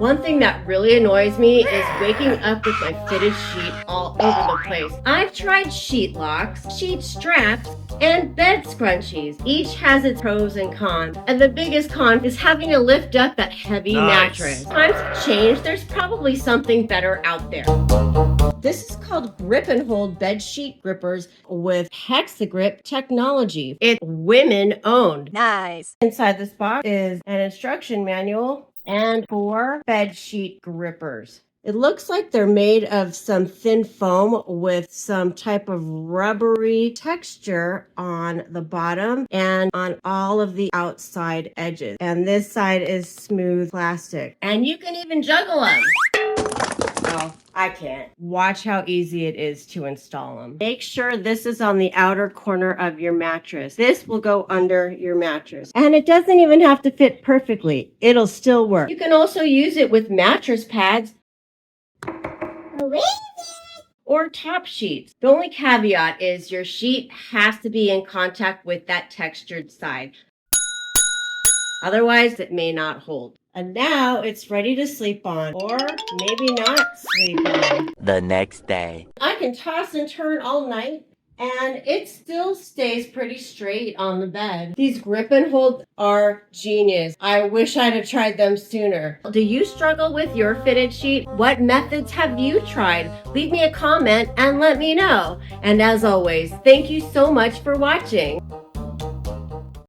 One thing that really annoys me is waking up with my fitted sheet all over the place. I've tried sheet locks, sheet straps, and bed scrunchies. Each has its pros and cons, and the biggest con is having to lift up that heavy mattress. Times have changed, there's probably something better out there. This is called Grip and Hold Bed Sheet Grippers with Hexagrip technology. It's women owned. Nice. Inside this box is an instruction manual and 4 bed sheet grippers. It looks like they're made of some thin foam with some type of rubbery texture on the bottom and on all of the outside edges. And this side is smooth plastic. And you can even juggle them. Oh, I can't. Watch how easy it is to install them. Make sure this is on the outer corner of your mattress. This will go under your mattress. And it doesn't even have to fit perfectly. It'll still work. You can also use it with mattress pads or top sheets. The only caveat is your sheet has to be in contact with that textured side. Otherwise, it may not hold. And now it's ready to sleep on, or maybe not sleep on. The next day. I can toss and turn all night, and it still stays pretty straight on the bed. These grip and hold are genius. I wish I'd have tried them sooner. Do you struggle with your fitted sheet? What methods have you tried? Leave me a comment and let me know. And as always, thank you so much for watching.